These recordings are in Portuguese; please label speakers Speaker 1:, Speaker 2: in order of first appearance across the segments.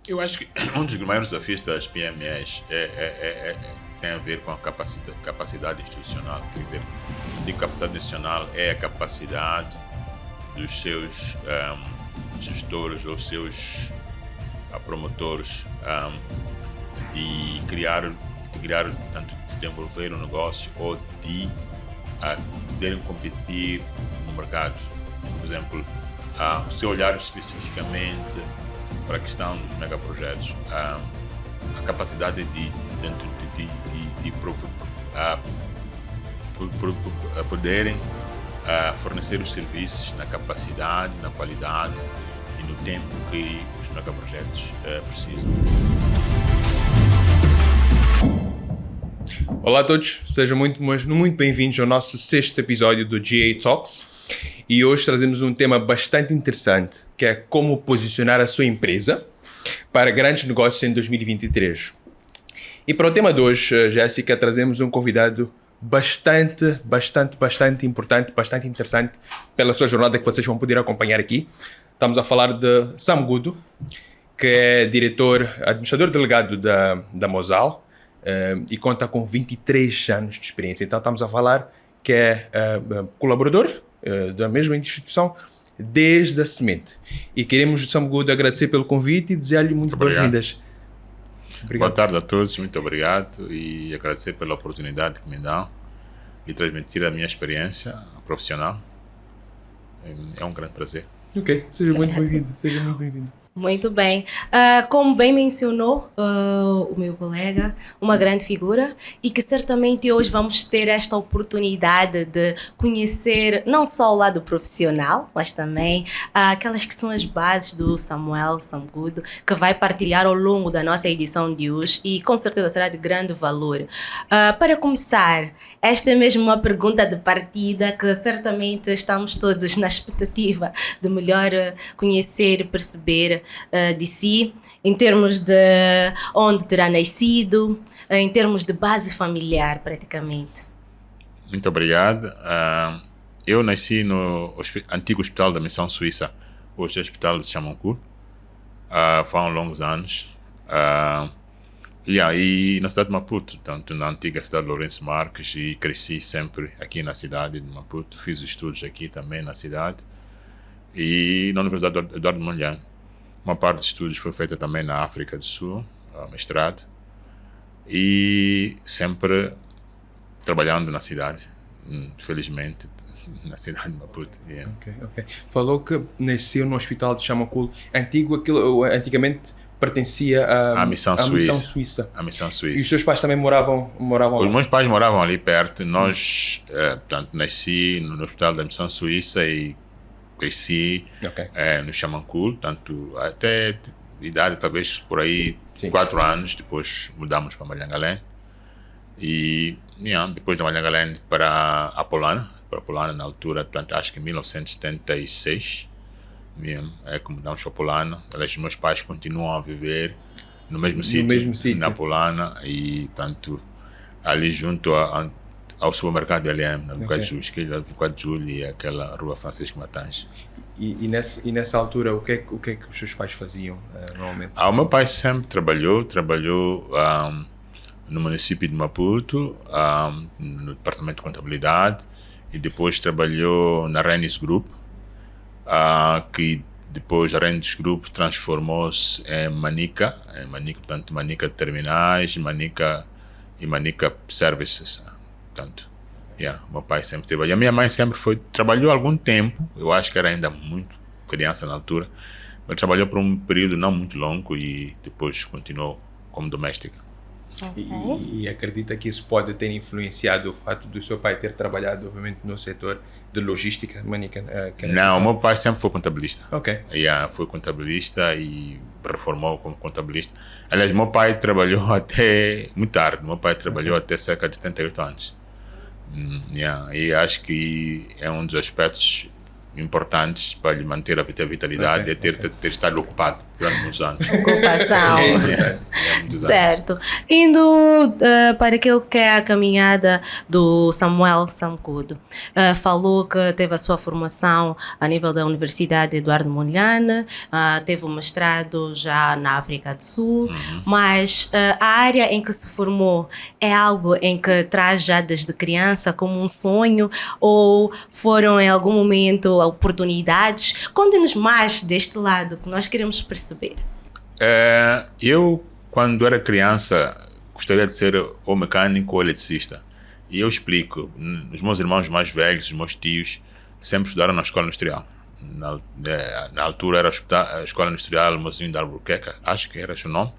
Speaker 1: Eu acho que um dos maiores desafios das PMEs tem a ver com a capacidade institucional. Quer dizer, de capacidade institucional é a capacidade dos seus gestores ou seus promotores tanto desenvolver um negócio ou de poderem competir no mercado. Por exemplo, se olhar especificamente para a questão dos megaprojetos, a capacidade de poderem fornecer os serviços na capacidade, na qualidade e no tempo que os megaprojetos precisam.
Speaker 2: Olá a todos, sejam muito bem-vindos ao nosso 6º episódio do GA Talks. E hoje trazemos um tema bastante interessante, que é como posicionar a sua empresa para grandes negócios em 2023. E para o tema de hoje, Jéssica, trazemos um convidado bastante importante, bastante interessante pela sua jornada que vocês vão poder acompanhar aqui. Estamos a falar de Sam Gudo, que é administrador delegado da Mosal e conta com 23 anos de experiência. Então estamos a falar que é colaborador da mesma instituição desde a semente. E queremos, Sam Gudo, agradecer pelo convite e desejar-lhe muito boas-vindas.
Speaker 1: Boa tarde a todos, muito obrigado e agradecer pela oportunidade que me dão de transmitir a minha experiência profissional. É um grande prazer.
Speaker 2: Ok, seja muito bem-vindo.
Speaker 3: Muito bem. Como bem mencionou o meu colega, uma grande figura e que certamente hoje vamos ter esta oportunidade de conhecer não só o lado profissional, mas também aquelas que são as bases do Sam Gudo, que vai partilhar ao longo da nossa edição de hoje e com certeza será de grande valor. Para começar, esta é mesmo uma pergunta de partida que certamente estamos todos na expectativa de melhor conhecer, perceber de si, em termos de onde terá nascido, em termos de base familiar, praticamente.
Speaker 1: Muito obrigado. Eu nasci no antigo Hospital da Missão Suíça, hoje é o Hospital de Chamancourt, foram longos anos. E aí na cidade de Maputo, tanto na antiga cidade de Lourenço Marques, e cresci sempre aqui na cidade de Maputo, fiz estudos aqui também na cidade e na Universidade Eduardo Mondlane. Uma parte dos estudos foi feita também na África do Sul, mestrado, e sempre trabalhando na cidade, felizmente, na cidade de Maputo. Yeah.
Speaker 2: Ok. Falou que nasceu no Hospital de Chamancourt. Antigamente pertencia à Missão Suíça.
Speaker 1: A Missão Suíça.
Speaker 2: E os seus pais também moravam lá?
Speaker 1: Os meus pais moravam ali perto. Nós, portanto, nasci no Hospital da Missão Suíça e cresci no Chamancourt, tanto até idade talvez por aí 4 anos, depois mudamos para Malhangalém e depois de Malhangalém para Apolana na altura, portanto, acho que em 1976 que mudamos para Apolana. Aliás, meus pais continuam a viver no mesmo sítio, na Apolana, e tanto ali junto ao supermercado LM, na Bocado de Júlio e aquela rua Francisco Matange.
Speaker 2: E nessa altura, o que é que os seus pais faziam normalmente?
Speaker 1: O meu pai sempre trabalhou no município de Maputo, no departamento de contabilidade, e depois trabalhou na Renis Group, que depois a Renis Group transformou-se em Manica, portanto Manica Terminais, Manica Services. Portanto, meu pai sempre trabalhou. A minha mãe sempre trabalhou algum tempo, eu acho que era ainda muito criança na altura, mas trabalhou por um período não muito longo e depois continuou como doméstica.
Speaker 2: E acredita que isso pode ter influenciado o fato do seu pai ter trabalhado, obviamente, no setor de logística?
Speaker 1: Não, meu pai sempre foi contabilista.
Speaker 2: Foi
Speaker 1: contabilista e reformou como contabilista. Aliás, meu pai trabalhou até muito tarde. Meu pai trabalhou até cerca de 78 anos. E acho que é um dos aspectos importantes para lhe manter a vitalidade e ter estado ocupado durante muitos anos.
Speaker 3: Ocupação.
Speaker 1: Muitos anos.
Speaker 3: Certo. Indo para aquilo que é a caminhada do Samuel Samcudo. Falou que teve a sua formação a nível da Universidade Eduardo Mondlane, teve um mestrado já na África do Sul, mas a área em que se formou é algo em que traz já desde criança como um sonho ou foram em algum momento oportunidades? Conte-nos mais deste lado que nós queremos perceber.
Speaker 1: Eu, quando era criança, gostaria de ser ou mecânico ou eletricista. E eu explico, os meus irmãos mais velhos, os meus tios, sempre estudaram na escola industrial. Na altura era a Escola Industrial Mozinho de Albuquerque, acho que era esse o nome.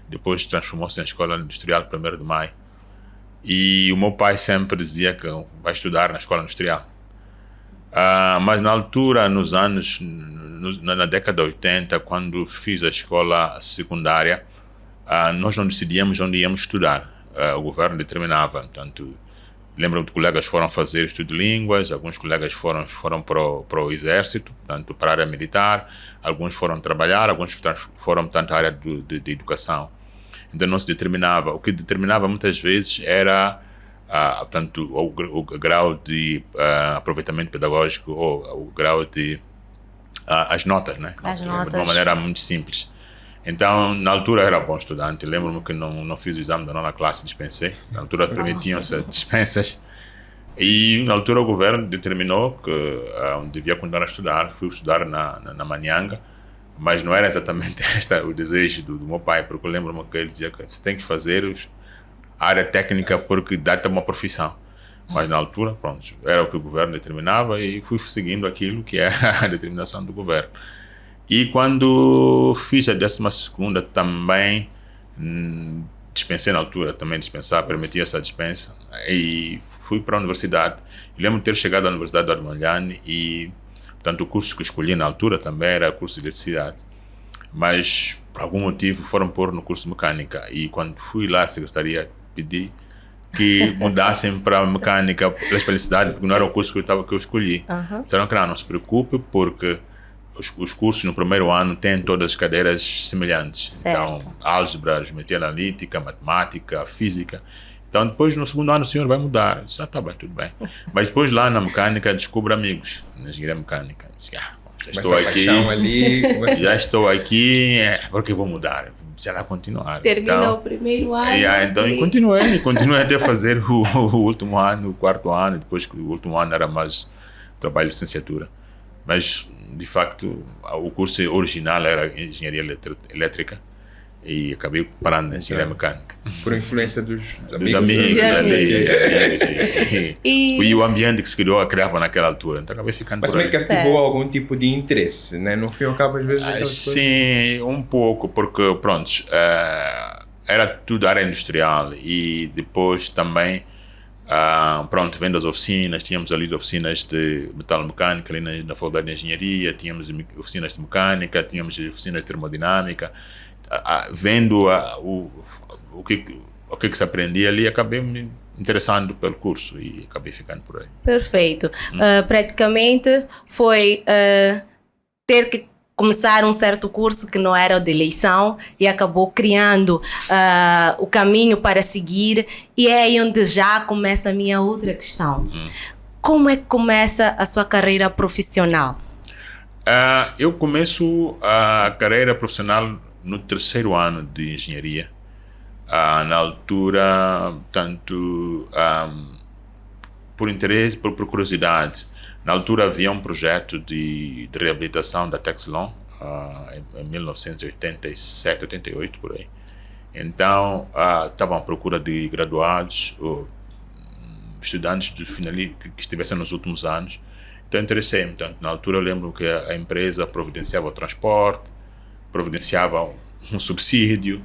Speaker 1: Depois transformou-se em Escola Industrial 1º de Maio. E o meu pai sempre dizia que vai estudar na escola industrial. Mas na altura, na década de 80, quando fiz a escola secundária, nós não decidíamos onde íamos estudar. O governo determinava. Portanto, lembro-me de colegas foram fazer estudo de línguas, alguns colegas foram para o exército, portanto, para a área militar, alguns foram trabalhar, alguns foram, portanto, à área de educação. Então não se determinava. O que determinava muitas vezes era portanto, o grau de aproveitamento pedagógico ou o grau de as notas, né?
Speaker 3: As notas.
Speaker 1: De uma maneira muito simples. Então, na altura era bom estudante. Lembro-me que não fiz o exame da 9ª classe, dispensei. Na altura permitiam-se dispensas. E na altura o governo determinou que devia continuar a estudar. Fui estudar na Manianga. Mas não era exatamente o desejo do meu pai, porque eu lembro-me que ele dizia que você tem que fazer a área técnica porque dá-te uma profissão. Mas na altura, pronto, era o que o governo determinava e fui seguindo aquilo que era a determinação do governo. E quando fiz a 12ª também, dispensei na altura, também dispensar, permitia essa dispensa e fui para a universidade. Eu lembro de ter chegado à Universidade do Eduardo Mondlane e portanto, o curso que eu escolhi na altura também era curso de eletricidade. Mas, por algum motivo, foram pôr no curso de mecânica. E quando fui lá à secretaria, pedi que mudassem para mecânica pela especialidade, porque não era o curso que eu escolhi. Disseram que não se preocupe, porque os cursos no primeiro ano têm todas as cadeiras semelhantes.
Speaker 3: Certo.
Speaker 1: Então, álgebra, geometria analítica, matemática, física. Então, depois, no segundo ano, o senhor vai mudar. Eu disse, tá bem, tudo bem. Mas depois, lá na mecânica, descubro amigos na engenharia mecânica. Eu disse, já estou aqui, porque vou mudar? Já vai continuar.
Speaker 3: Terminou o primeiro ano.
Speaker 1: Então, eu continuei até fazer o último ano, o 4º ano. Depois, o último ano era mais trabalho de licenciatura. Mas, de facto, o curso original era engenharia elétrica. E acabei parando na engenharia mecânica.
Speaker 2: Por influência dos amigos.
Speaker 1: E o ambiente que se criava naquela altura. Então acabei ficando
Speaker 2: Mas
Speaker 1: por aí.
Speaker 2: também cativou algum tipo de interesse, né? No fim, acaba às vezes...
Speaker 1: Sim, um pouco, porque, pronto, era tudo área industrial. E depois também, pronto, vendo as oficinas, tínhamos ali oficinas de metalomecânica ali na Faculdade de Engenharia, tínhamos oficinas de mecânica, tínhamos oficinas de termodinâmica. Vendo o que se aprendia ali, acabei me interessando pelo curso e acabei ficando por aí.
Speaker 3: Perfeito. Praticamente foi ter que começar um certo curso que não era de eleição e acabou criando o caminho para seguir, e é aí onde já começa a minha outra questão. Como é que começa a sua carreira profissional?
Speaker 1: Eu começo a carreira profissional no 3º ano de engenharia. Na altura, tanto por interesse, por curiosidade. Na altura havia um projeto de reabilitação da Texlon, em 1987, 88, por aí. Então, estavam à procura de graduados, ou estudantes que estivessem nos últimos anos. Então, interessei-me. Então, na altura, eu lembro que a empresa providenciava o transporte, providenciava um subsídio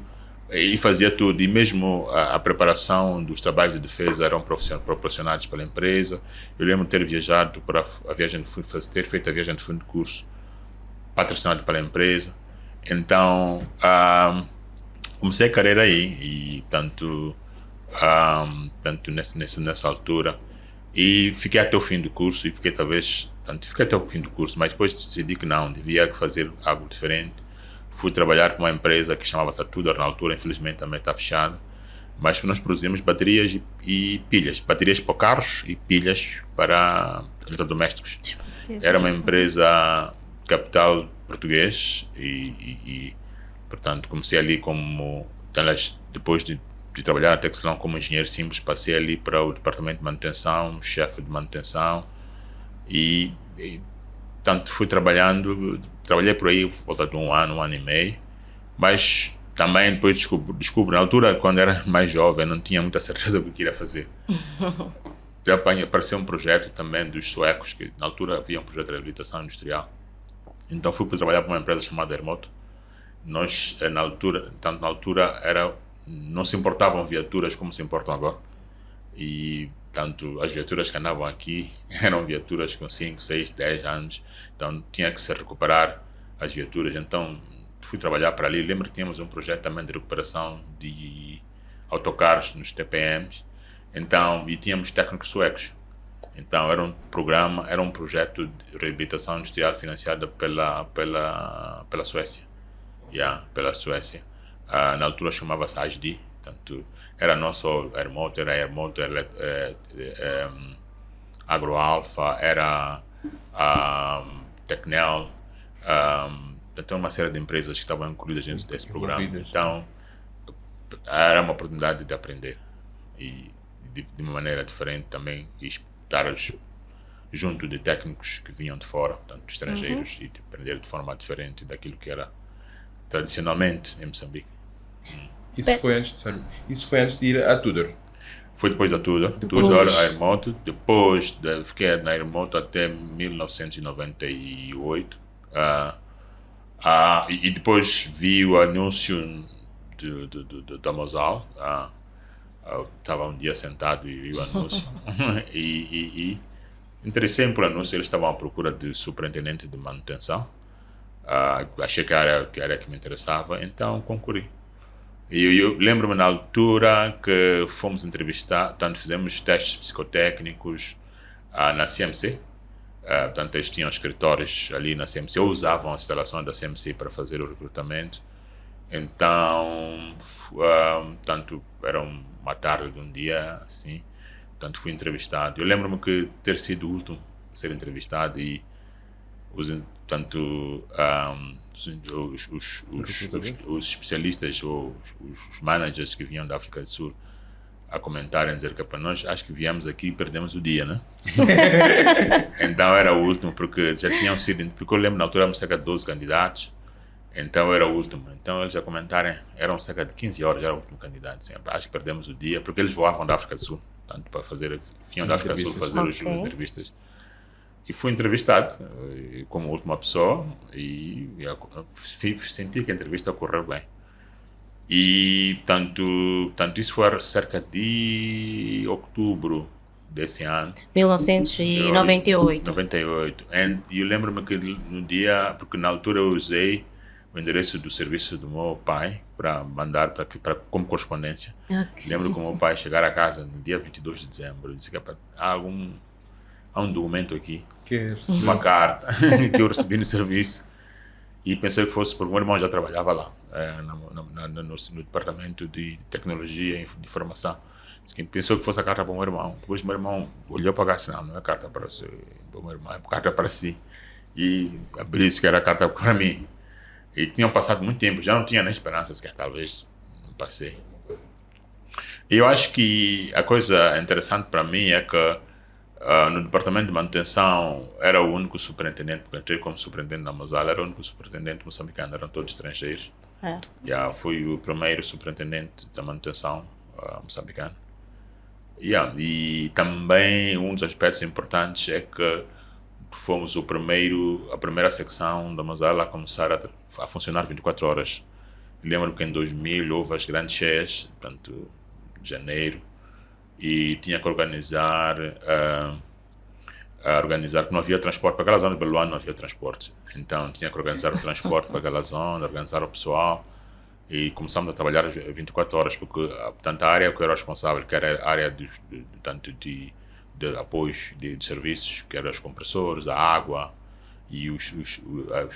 Speaker 1: e fazia tudo. E mesmo a preparação dos trabalhos de defesa eram proporcionados pela empresa. Eu lembro de ter viajado para a viagem de fundo, ter feito a viagem de fundo de curso patrocinado pela empresa. Então, comecei a carreira aí e, tanto nessa altura. E fiquei até o fim do curso e fiquei até o fim do curso, mas depois decidi que não, devia fazer algo diferente. Fui trabalhar com uma empresa que chamava-se Tudor, na altura, infelizmente também está fechada, mas nós produzimos baterias e pilhas, baterias para carros e pilhas para eletrodomésticos. Era uma empresa capital português e portanto, comecei ali depois de trabalhar na Texelon como engenheiro simples, passei ali para o departamento de manutenção, chefe de manutenção e tanto fui trabalhei por aí por volta de um ano e meio, mas também depois descubro, na altura, quando era mais jovem, não tinha muita certeza do que queria fazer. Apareceu um projeto também dos suecos, que na altura havia um projeto de reabilitação industrial. Então fui para trabalhar para uma empresa chamada Hermoto. Nós, na altura, não se importavam viaturas como se importam agora. E tanto as viaturas que andavam aqui eram viaturas com 5, 6, 10 anos. Então tinha que se recuperar as viaturas. Então fui trabalhar para ali. Lembro que tínhamos um projeto também de recuperação de autocarros nos TPMs. Então, e tínhamos técnicos suecos. Então era um projeto de reabilitação industrial financiado pela Suécia. Pela Suécia. Na altura chamava-se ASD, portanto, era nosso Hermoto, AgroAlpha, era Tecnel, então uma série de empresas que estavam incluídas dentro desse programa. Então, era uma oportunidade de aprender e de uma maneira diferente também, e estar junto de técnicos que vinham de fora, portanto, estrangeiros, e de aprender de forma diferente daquilo que era tradicionalmente em Moçambique.
Speaker 2: Isso foi antes de ir a Tudor?
Speaker 1: Foi depois da Tudor. Tudor, a Hermoto. Depois fiquei na Hermoto até 1998. E depois vi o anúncio da Mosal. Estava um dia sentado e vi o anúncio. e interessei-me por anúncio. Eles estavam à procura de superintendente de manutenção. Achei que era a área que me interessava, então concorri. E eu lembro-me na altura que fomos entrevistar, portanto fizemos testes psicotécnicos na CMC. Portanto, eles tinham escritórios ali na CMC, ou usavam as instalações da CMC para fazer o recrutamento. Então, tanto era uma tarde de um dia, assim, portanto fui entrevistado. Eu lembro-me que ter sido o último a ser entrevistado e os especialistas ou os managers que vinham da África do Sul a comentarem, dizer que para nós, acho que viemos aqui e perdemos o dia, né? Então era o último, porque já tinham sido, porque eu lembro na altura éramos cerca de 12 candidatos, então era o último. Então eles a comentarem, eram cerca de 15 horas, era o último candidato, sempre. Acho que perdemos o dia, porque eles voavam da África do Sul, tanto para vinham da África do Sul fazer as entrevistas. E fui entrevistado como última pessoa e senti que a entrevista ocorreu bem. E tanto isso foi cerca de outubro desse ano.
Speaker 3: 1998.
Speaker 1: 98. E eu lembro-me que no dia, porque na altura eu usei o endereço do serviço do meu pai para mandar como correspondência.
Speaker 3: Okay.
Speaker 1: Lembro que o meu pai chegar a casa no dia 22 de dezembro e disse que há um documento aqui, uma carta que eu recebi no serviço, e pensei que fosse porque o meu irmão já trabalhava lá, no departamento de tecnologia e de informação. Pensou que fosse a carta para o meu irmão. Depois o meu irmão olhou para cá e disse, não é carta para o meu irmão, é carta para si. E abriu isso que era a carta para mim. E tinham passado muito tempo, já não tinha nem esperanças que talvez não passei. E eu acho que a coisa interessante para mim é que no departamento de manutenção era o único superintendente, porque eu entrei como superintendente na Mosal, era o único superintendente moçambicano, eram todos estrangeiros.
Speaker 3: Certo.
Speaker 1: Fui o primeiro superintendente da manutenção moçambicano. E também um dos aspectos importantes é que fomos a primeira secção da Mosal a começar a funcionar 24 horas. Lembro que em 2000 houve as grandes cheias, portanto, de janeiro, e tinha que organizar, que não havia transporte para aquela zona de Beluano, não havia transporte. Então tinha que organizar o transporte para aquela zona, organizar o pessoal, e começamos a trabalhar 24 horas, porque portanto, a área que eu era responsável, que era a área tanto de de apoios de serviços, que eram os compressores, a água e as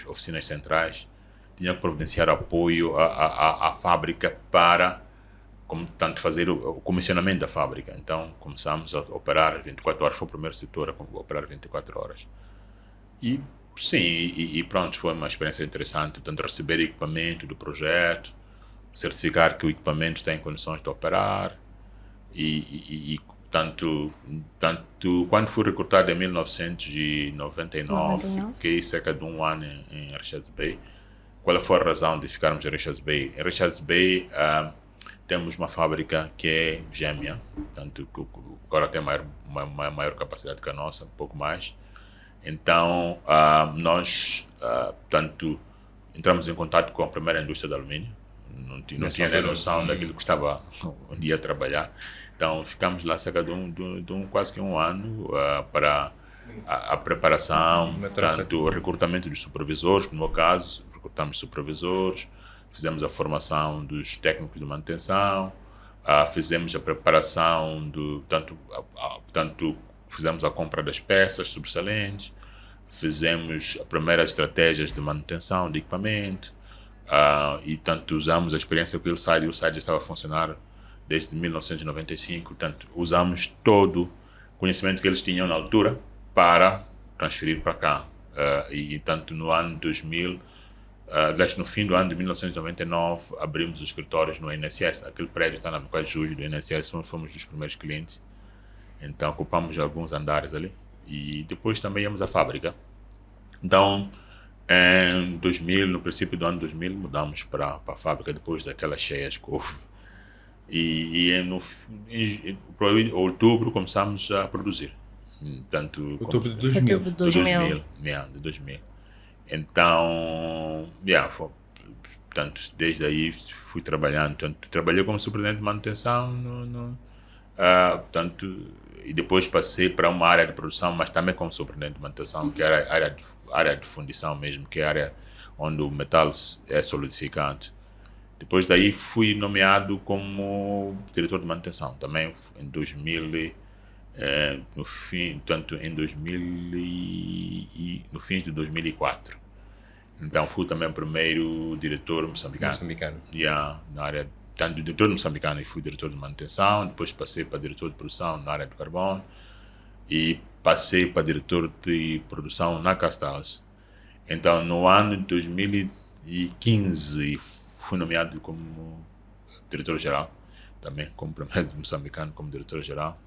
Speaker 1: oficinas centrais, tinha que providenciar apoio à fábrica para como tanto fazer o comissionamento da fábrica. Então começamos a operar 24 horas, foi o primeiro setor a operar 24 horas. E sim, e pronto, foi uma experiência interessante, tanto receber equipamento do projeto, certificar que o equipamento tem condições de operar, e tanto quando fui recrutado em 1999, fiquei cerca de um ano em Richards Bay. Qual foi a razão de ficarmos em Richards Bay? Em Richards Bay temos uma fábrica que é gêmea, tanto que agora tem uma maior capacidade que a nossa, um pouco mais. Então, nós, tanto entramos em contato com a primeira indústria de alumínio, não tinha nem noção daquilo que estava um dia a trabalhar. Então, ficamos lá cerca de quase que um ano para a preparação, tanto o recrutamento dos supervisores, no meu caso, recrutamos supervisores, fizemos a formação dos técnicos de manutenção, fizemos a preparação tanto fizemos a compra das peças sobressalentes, fizemos as primeiras estratégias de manutenção de equipamento, e tanto usamos a experiência que o SAD já estava a funcionar desde 1995, tanto usamos todo o conhecimento que eles tinham na altura para transferir para cá. E tanto no ano 2000, no fim do ano de 1999, abrimos os escritórios no INSS, aquele prédio está na 4 de julho do INSS, fomos dos primeiros clientes. Então ocupamos alguns andares ali e depois também íamos à fábrica. Então, em 2000, no princípio do ano 2000, mudamos para a fábrica depois daquelas cheias que houve. E em outubro começamos a produzir.
Speaker 2: Outubro de 2000.
Speaker 3: Outubro de
Speaker 1: 2000. Então, desde aí fui trabalhando. Trabalhei como superintendente de manutenção e depois passei para uma área de produção, mas também como superintendente de manutenção, que era a área de fundição mesmo, que é a área onde o metal é solidificado. Depois daí fui nomeado como diretor de manutenção, também em 2000, no fim de 2004. Então fui também o primeiro diretor moçambicano. Na área tanto de diretor moçambicano e fui diretor de manutenção, depois passei para diretor de produção na área do carbono e passei para diretor de produção na Castals. Então, no ano de 2015, fui nomeado como diretor-geral, também como primeiro moçambicano, como diretor-geral.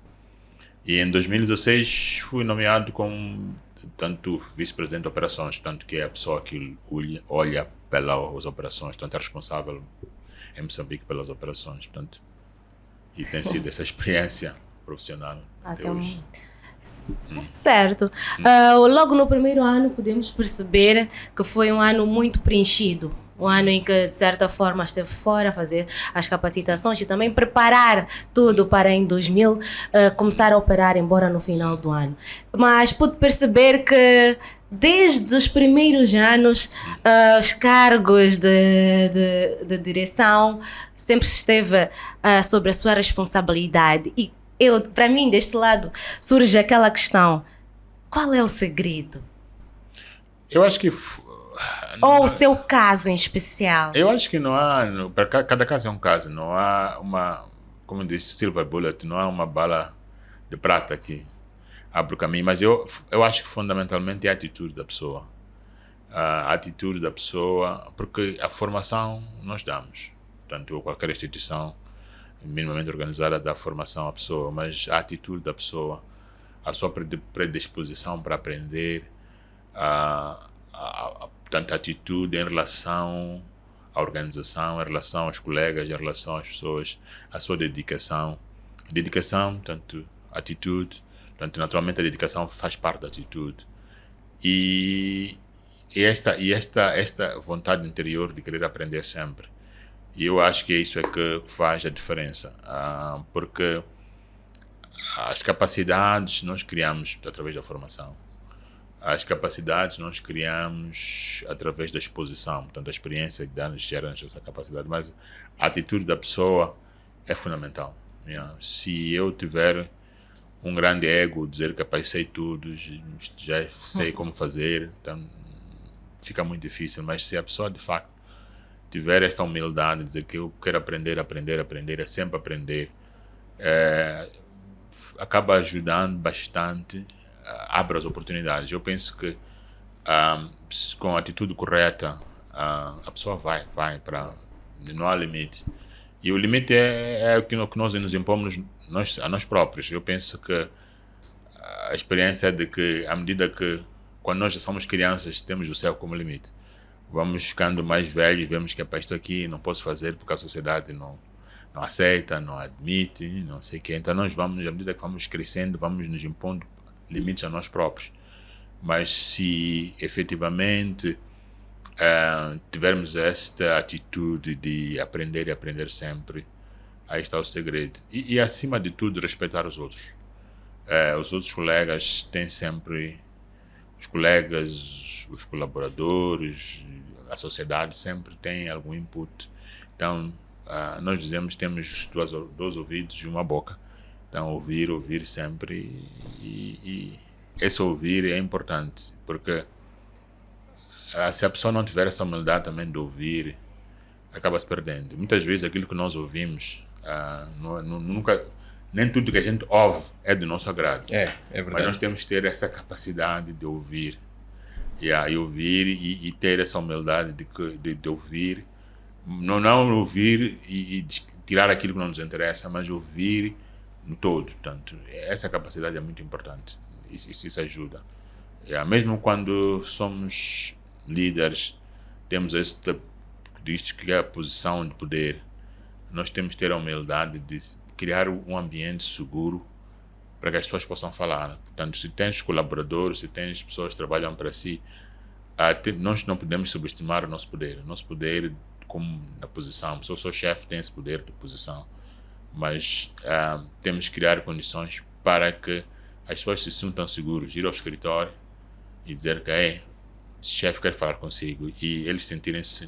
Speaker 1: E em 2016 fui nomeado como tanto vice-presidente de operações, tanto que é a pessoa que olha pelas operações, tanto é responsável em Moçambique pelas operações, portanto, e tem sido essa experiência profissional até hoje.
Speaker 3: Certo. Logo no primeiro ano podemos perceber que foi um ano muito preenchido, um ano em que de certa forma esteve fora a fazer as capacitações e também preparar tudo para em 2000 começar a operar, embora no final do ano. Mas pude perceber que desde os primeiros anos, os cargos de direção sempre esteve sobre a sua responsabilidade. E para mim, deste lado, surge aquela questão: qual é o segredo?
Speaker 1: Eu acho que...
Speaker 3: Ou o seu caso em especial?
Speaker 1: Eu acho que não há... Cada caso é um caso. Não há uma... Como diz Silver Bullet, não há uma bala de prata que abre o caminho, mas eu acho que fundamentalmente é a atitude da pessoa. A atitude da pessoa, porque a formação nós damos, tanto qualquer instituição minimamente organizada dá formação à pessoa, mas a atitude da pessoa, a sua predisposição para aprender, tanto a atitude em relação à organização, em relação aos colegas, em relação às pessoas, a sua dedicação, tanto atitude. Portanto, naturalmente a dedicação faz parte da atitude. E esta vontade interior de querer aprender sempre. E eu acho que isso é que faz a diferença. Porque as capacidades nós criamos através da formação. As capacidades nós criamos através da exposição. Portanto, a experiência gera-nos essa capacidade. Mas a atitude da pessoa é fundamental. Se eu tiver um grande ego, dizer que rapaz, sei tudo, já sei como fazer, então fica muito difícil. Mas se a pessoa de facto tiver esta humildade, dizer que eu quero aprender, é sempre aprender, acaba ajudando bastante, abre as oportunidades. Eu penso que com a atitude correta, a pessoa vai para... Não há limite. E o limite é o que nós nos impomos a nós próprios. Eu penso que a experiência é de que, à medida que, quando nós já somos crianças, temos o céu como limite. Vamos ficando mais velhos, vemos que isto aqui não posso fazer porque a sociedade não aceita, não admite, não sei o quê. Então nós vamos, à medida que vamos crescendo, vamos nos impondo limites a nós próprios. Mas se efetivamente tivermos esta atitude de aprender e aprender sempre, aí está o segredo. E acima de tudo, respeitar os outros. Os outros colegas têm sempre... Os colegas, os colaboradores, a sociedade sempre tem algum input. Então, nós dizemos que temos dois ouvidos e uma boca. Então, ouvir sempre. E esse ouvir é importante, porque se a pessoa não tiver essa humildade também de ouvir, acaba se perdendo. Muitas vezes aquilo que nós ouvimos, nunca, nem tudo que a gente ouve é do nosso agrado.
Speaker 2: É verdade.
Speaker 1: Mas nós temos que ter essa capacidade de ouvir. E ouvir e ter essa humildade de ouvir. Não ouvir e tirar aquilo que não nos interessa, mas ouvir no todo. Portanto, essa capacidade é muito importante. Isso ajuda. Mesmo quando somos líderes, temos disto que é a posição de poder, nós temos que ter a humildade de criar um ambiente seguro para que as pessoas possam falar. Portanto, se tens colaboradores, se tens pessoas que trabalham para si, nós não podemos subestimar o nosso poder. O nosso poder, como na posição, se eu sou chefe, tem esse poder de posição. Mas temos que criar condições para que as pessoas se sintam seguros, ir ao escritório e dizer que o chefe quer falar consigo, e eles sentirem-se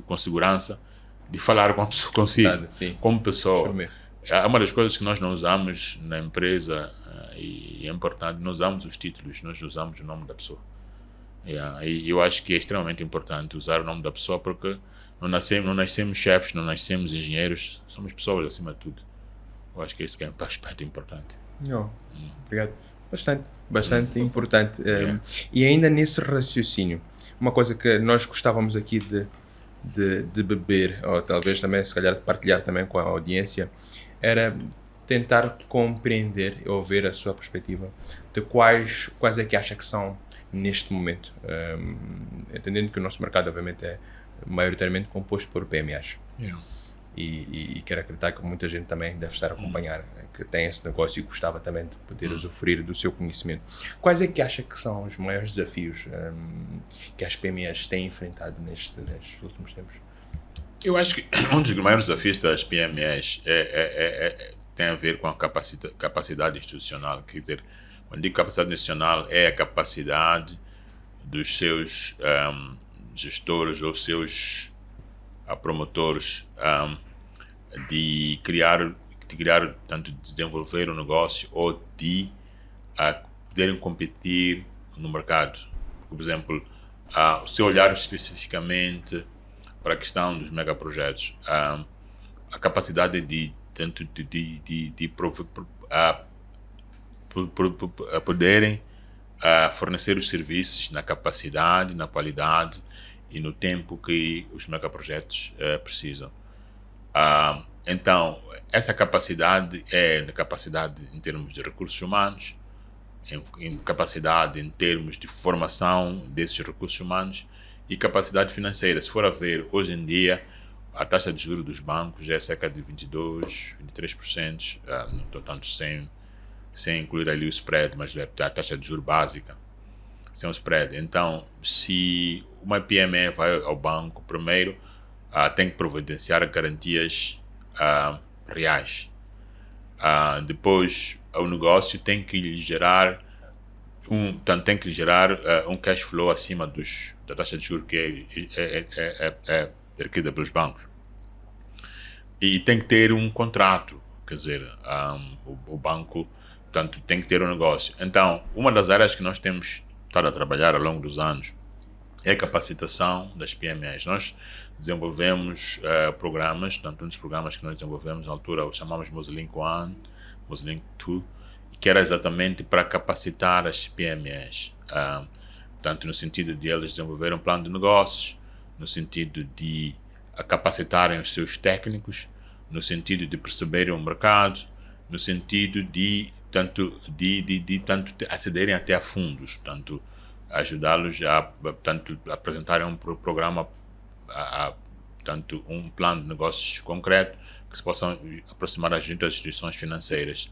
Speaker 1: com segurança de falar consigo, como pessoa. É uma das coisas que nós não usamos na empresa, e é importante, nós usamos os títulos, nós usamos o nome da pessoa. E eu acho que é extremamente importante usar o nome da pessoa, porque não nascemos chefes, não nascemos engenheiros, somos pessoas acima de tudo. Eu acho que isso é um aspecto importante.
Speaker 2: Obrigado. Bastante importante. E ainda nesse raciocínio, uma coisa que nós gostávamos aqui de beber, ou talvez também, se calhar, partilhar também com a audiência, era tentar compreender ou ver a sua perspectiva de quais é que acha que são neste momento, entendendo que o nosso mercado obviamente é maioritariamente composto por PMEs. E quero acreditar que muita gente também deve estar a acompanhar, que tem esse negócio e gostava também de poder usufruir do seu conhecimento. Quais é que acha que são os maiores desafios que as PMEs têm enfrentado nestes últimos tempos?
Speaker 1: Eu acho que um dos maiores desafios das PMEs tem a ver com a capacidade institucional. Quer dizer, quando digo capacidade institucional, é a capacidade dos seus gestores ou seus promotores de criar, tanto desenvolver um negócio ou de poderem competir no mercado. Por exemplo, se olhar especificamente para a questão dos megaprojetos, a capacidade de poderem fornecer os serviços na capacidade, na qualidade e no tempo que os megaprojetos precisam. Então, essa capacidade é capacidade em termos de recursos humanos, em capacidade em termos de formação desses recursos humanos e capacidade financeira. Se for a ver, hoje em dia, a taxa de juros dos bancos é cerca de 22%, 23%, tanto sem incluir ali o spread, mas a taxa de juros básica, sem o spread. Então, se uma PME vai ao banco, primeiro tem que providenciar garantias reais. Depois, o negócio tem que lhe gerar um cash flow acima da taxa de juros que é requerida pelos bancos. E tem que ter um contrato, quer dizer, o banco Portanto, tem que ter um negócio. Então, uma das áreas que nós temos estado a trabalhar ao longo dos anos é a capacitação das PMEs. Nós desenvolvemos programas, tanto um dos programas que nós desenvolvemos na altura, o chamamos Muslink 1, Muslink 2, que era exatamente para capacitar as PMEs. Tanto no sentido de eles desenvolverem um plano de negócios, no sentido de capacitarem os seus técnicos, no sentido de perceberem o mercado, no sentido de tanto acederem até a fundos, tanto ajudá-los a apresentarem um programa, tanto um plano de negócios concreto que se possam aproximar das instituições financeiras.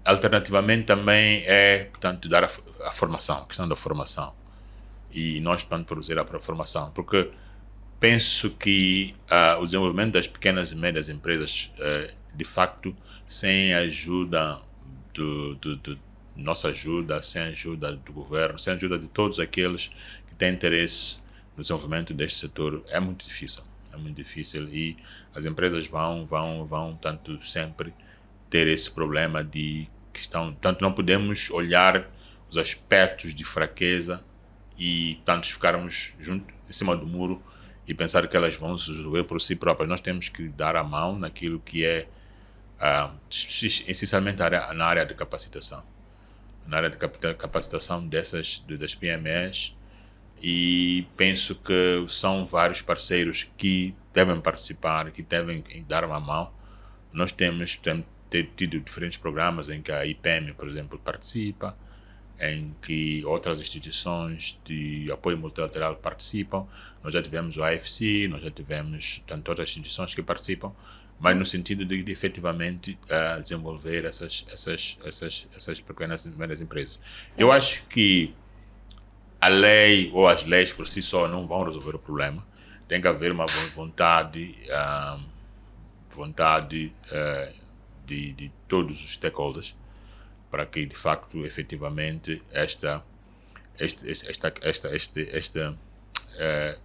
Speaker 1: Alternativamente também portanto, dar a formação, a questão da formação. E nós, portanto, produzir a formação, porque penso que o desenvolvimento das pequenas e médias empresas, de facto, sem a ajuda nossa ajuda, sem a ajuda do governo, sem a ajuda de todos aqueles que têm interesse no desenvolvimento deste setor, é muito difícil. É muito difícil e as empresas vão tanto sempre ter esse problema de questão. Tanto não podemos olhar os aspectos de fraqueza e tanto ficarmos junto em cima do muro e pensar que elas vão se resolver por si próprias. Nós temos que dar a mão naquilo que é essencialmente na área de capacitação. Na área de capacitação das PMEs, e penso que são vários parceiros que devem participar, que devem dar uma mão. Nós temos tido diferentes programas em que a IPM, por exemplo, participa, em que outras instituições de apoio multilateral participam. Nós já tivemos o AFC, nós já tivemos tantas outras instituições que participam, mas no sentido de efetivamente desenvolver essas pequenas e médias empresas. Sim. Eu acho que a lei ou as leis por si só não vão resolver o problema. Tem que haver uma vontade de todos os stakeholders para que, de facto, efetivamente,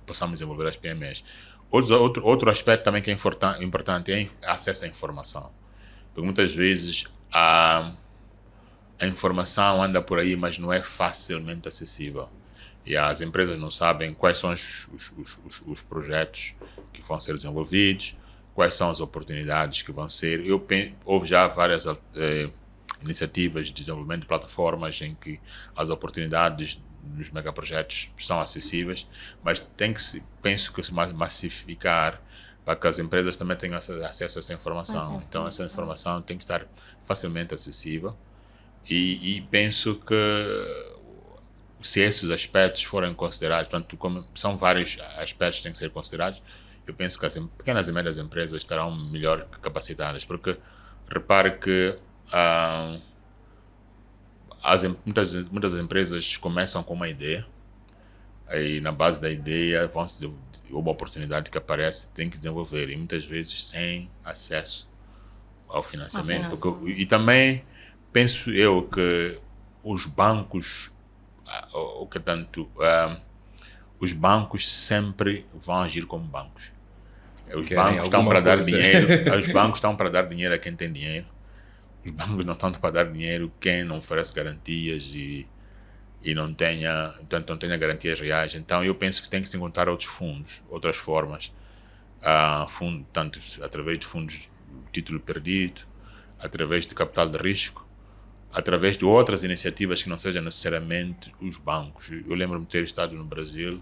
Speaker 1: possamos desenvolver as PMEs. Outro aspecto também que é importante é acesso à informação. Porque muitas vezes a informação anda por aí, mas não é facilmente acessível. E as empresas não sabem quais são os projetos que vão ser desenvolvidos, quais são as oportunidades que vão ser. Houve já várias iniciativas de desenvolvimento de plataformas em que as oportunidades nos megaprojetos são acessíveis, mas penso que se massificar para que as empresas também tenham acesso a essa informação. Então, essa informação tem que estar facilmente acessível e penso que se esses aspectos forem considerados, portanto, como são vários aspectos que têm que ser considerados, eu penso que as pequenas e médias empresas estarão melhor capacitadas, porque repare que muitas empresas começam com uma ideia e na base da ideia uma oportunidade que aparece, tem que desenvolver, e muitas vezes sem acesso ao financiamento. E também penso eu que os bancos, os bancos sempre vão agir como bancos. Os bancos estão para dar dinheiro, os bancos estão para dar dinheiro a quem tem dinheiro. Os bancos não estão para dar dinheiro a quem não oferece garantias e não tenha garantias reais. Então eu penso que tem que se encontrar outros fundos, outras formas, tanto através de fundos de título perdido, através de capital de risco, através de outras iniciativas que não sejam necessariamente os bancos. Eu lembro-me de ter estado no Brasil,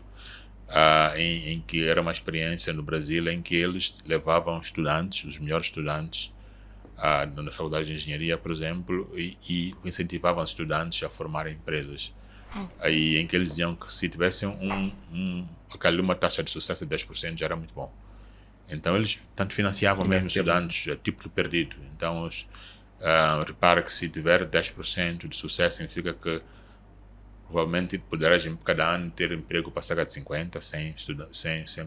Speaker 1: em que era uma experiência no Brasil em que eles levavam estudantes, os melhores estudantes, na faculdade de engenharia, por exemplo, e incentivavam os estudantes a formarem empresas. Aí, em que eles diziam que se tivessem uma taxa de sucesso de 10% já era muito bom. Então eles tanto financiavam mesmo estudantes a título perdido. Então repara que se tiver 10% de sucesso significa que provavelmente poderás cada ano ter emprego para cerca de 50, 100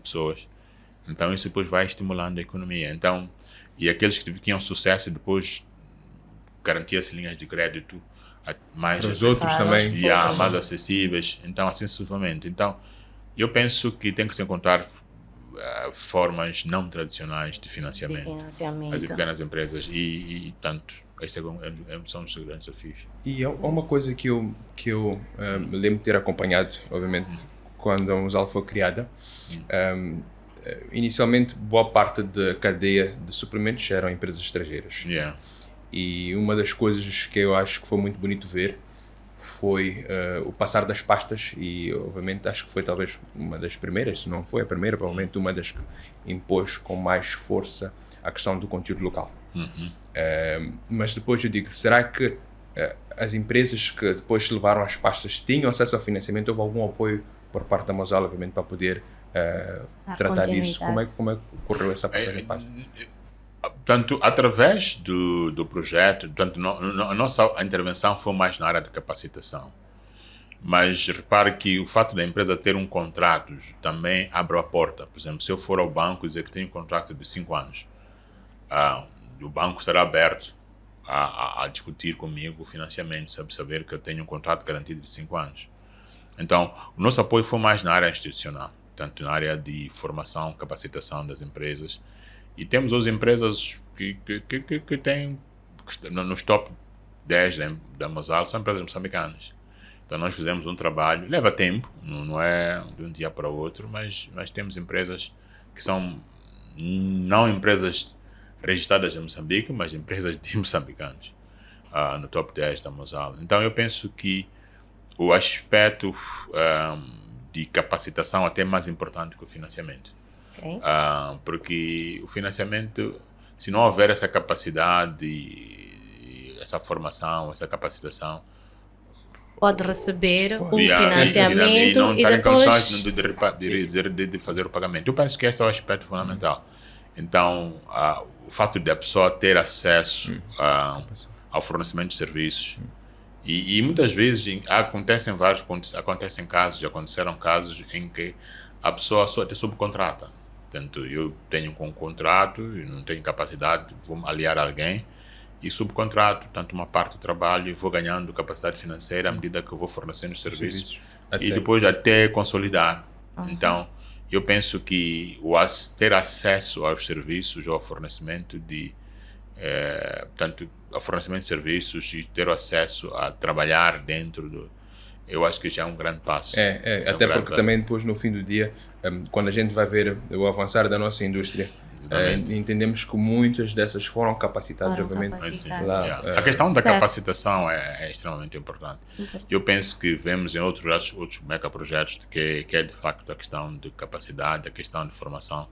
Speaker 1: pessoas. Então isso depois vai estimulando a economia. Então, e aqueles que tinham sucesso depois garantia-se linhas de crédito mais mais acessíveis, então assim sucessivamente. Então eu penso que tem que se encontrar formas não tradicionais de financiamento às pequenas empresas e tanto estes são os grandes desafios.
Speaker 2: E há uma coisa que eu me lembro de ter acompanhado, obviamente, quando a Mozal foi criada. Inicialmente, boa parte da cadeia de suprimentos eram empresas estrangeiras. E uma das coisas que eu acho que foi muito bonito ver foi o passar das pastas e, obviamente, acho que foi talvez uma das primeiras, se não foi a primeira, provavelmente uma das que impôs com mais força a questão do conteúdo local. Mas depois eu digo, será que as empresas que depois levaram as pastas tinham acesso ao financiamento? Houve algum apoio por parte da Mozal, obviamente, para poder tratar disso? Como é que ocorreu essa passagem de pastas?
Speaker 1: Portanto, através do projeto, portanto, a nossa intervenção foi mais na área de capacitação. Mas repare que o fato da empresa ter um contrato também abre a porta. Por exemplo, se eu for ao banco e dizer que tenho um contrato de 5 anos, o banco estará aberto a discutir comigo o financiamento, saber que eu tenho um contrato garantido de 5 anos. Então, o nosso apoio foi mais na área institucional, tanto na área de formação, capacitação das empresas. E temos as empresas que têm, nos top 10 da Mozal, são empresas moçambicanas. Então nós fizemos um trabalho, leva tempo, não é de um dia para o outro, mas temos empresas que são não empresas registradas em Moçambique, mas empresas de moçambicanos, no top 10 da Mozal. Então eu penso que o aspecto de capacitação até é mais importante que o financiamento. Porque o financiamento, se não houver essa capacidade, essa formação, essa capacitação,
Speaker 3: pode receber o financiamento
Speaker 1: não
Speaker 3: e
Speaker 1: estar
Speaker 3: depois
Speaker 1: em condições de fazer o pagamento. Eu penso que esse é o aspecto fundamental. Então, o fato de a pessoa ter acesso ao fornecimento de serviços e muitas vezes aconteceram casos em que a pessoa só te subcontrata. Portanto, eu tenho um contrato e não tenho capacidade, vou aliar alguém e subcontrato, tanto uma parte do trabalho e vou ganhando capacidade financeira à medida que eu vou fornecendo os serviços e depois até consolidar. Então, eu penso que ter acesso aos serviços ou ao fornecimento de serviços e ter acesso a trabalhar dentro do... Eu acho que já é um grande passo.
Speaker 2: Até porque também depois no fim do dia, quando a gente vai ver o avançar da nossa indústria, entendemos que muitas dessas foram capacitadas, obviamente.
Speaker 1: A questão da capacitação é extremamente importante. Eu penso que vemos em outros megaprojetos que é de facto a questão de capacidade, a questão de formação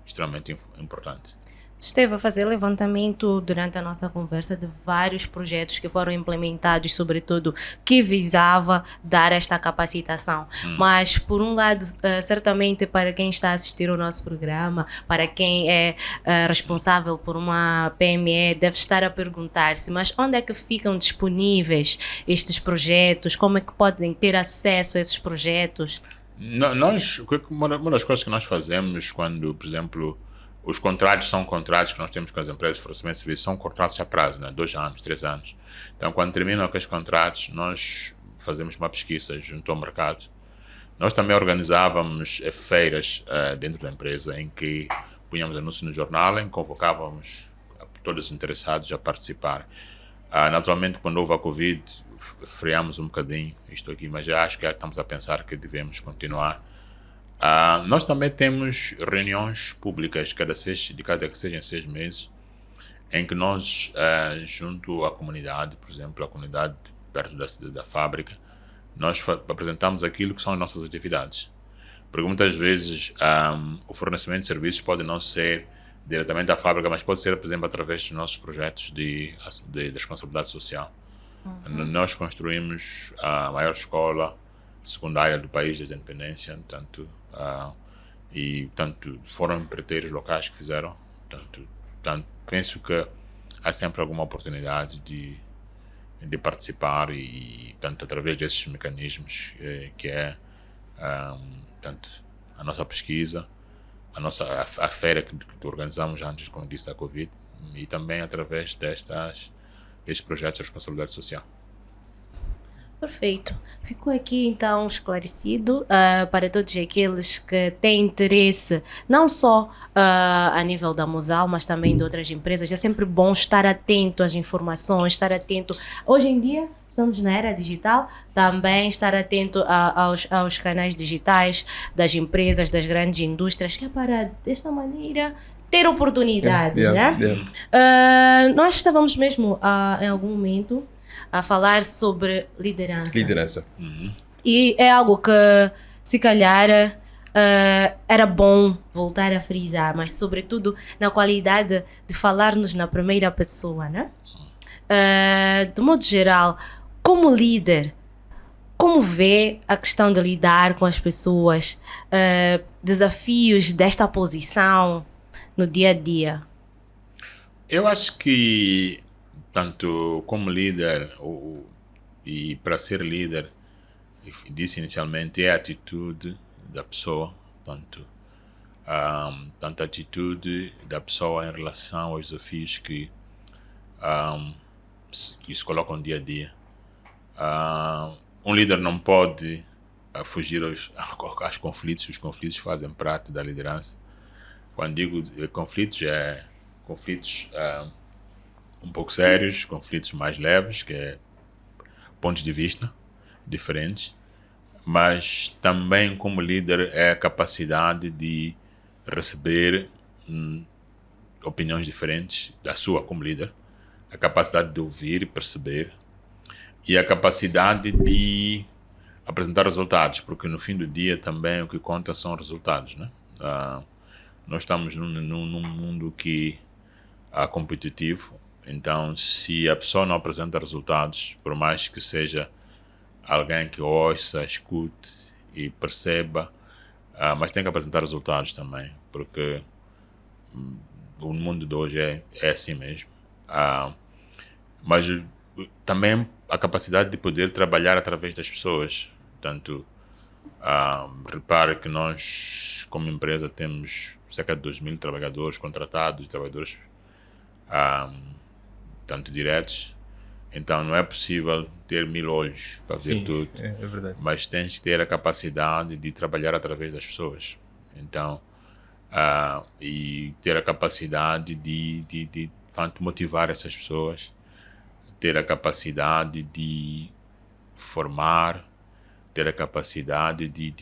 Speaker 1: extremamente importante.
Speaker 3: Esteve a fazer levantamento durante a nossa conversa de vários projetos que foram implementados, sobretudo, que visava dar esta capacitação. Mas, por um lado, certamente para quem está a assistir ao nosso programa, para quem é responsável por uma PME, deve estar a perguntar-se, mas onde é que ficam disponíveis estes projetos? Como é que podem ter acesso a esses projetos?
Speaker 1: Uma das coisas que nós fazemos quando, por exemplo, os contratos são contratos que nós temos com as empresas de fornecimento de serviços, são contratos a prazo, 2 anos, 3 anos. Então, quando terminam aqueles contratos, nós fazemos uma pesquisa junto ao mercado. Nós também organizávamos feiras dentro da empresa em que punhamos anúncios no jornal, em que convocávamos todos os interessados a participar. Naturalmente, quando houve a Covid, freámos um bocadinho isto aqui, mas já acho que estamos a pensar que devemos continuar. Nós também temos reuniões públicas cada 6 meses, em que nós, junto à comunidade, por exemplo, a comunidade perto da fábrica, nós apresentamos aquilo que são as nossas atividades. Porque muitas vezes o fornecimento de serviços pode não ser diretamente da fábrica, mas pode ser, por exemplo, através dos nossos projetos de responsabilidade social. Nós construímos a maior escola secundária do país desde a independência, tanto foram empreiteiros locais que fizeram, tanto penso que há sempre alguma oportunidade de participar e tanto através desses mecanismos que é tanto a nossa pesquisa, a feira que organizamos antes, como disse, da Covid, e também através destes projetos de responsabilidade social.
Speaker 3: Perfeito. Ficou aqui então esclarecido para todos aqueles que têm interesse, não só a nível da Musal, mas também de outras empresas. É sempre bom estar atento às informações, estar atento. Hoje em dia, estamos na era digital, também estar atento aos canais digitais das empresas, das grandes indústrias, que é para, desta maneira, ter oportunidades, né? Nós estávamos mesmo em algum momento a falar sobre liderança.
Speaker 2: Liderança.
Speaker 3: E é algo que, se calhar, era bom voltar a frisar, mas sobretudo na qualidade de falar-nos na primeira pessoa, né? De modo geral, como líder, como vê a questão de lidar com as pessoas, desafios desta posição no dia a dia?
Speaker 1: Eu acho que, tanto como líder e para ser líder, disse inicialmente, é a atitude da pessoa, tanto a atitude da pessoa em relação aos desafios que se colocam dia a dia. Um líder não pode fugir aos conflitos. Os conflitos fazem parte da liderança. Quando digo conflitos, é conflitos um pouco sérios, conflitos mais leves, que é pontos de vista diferentes, mas também como líder é a capacidade de receber opiniões diferentes da sua como líder, a capacidade de ouvir e perceber, e a capacidade de apresentar resultados, porque no fim do dia também o que conta são resultados, né? Nós estamos num mundo que é competitivo, então se a pessoa não apresenta resultados, por mais que seja alguém que ouça, escute e perceba, mas tem que apresentar resultados também, porque o mundo de hoje é assim mesmo. Mas também a capacidade de poder trabalhar através das pessoas. Portanto, repare que nós, como empresa, temos cerca de 2.000 trabalhadores contratados, trabalhadores tanto diretos. Então, não é possível ter 1.000 olhos para ver tudo.
Speaker 2: É verdade.
Speaker 1: Mas tens que ter a capacidade de trabalhar através das pessoas. Então, e ter a capacidade de motivar essas pessoas, ter a capacidade de formar, ter a capacidade de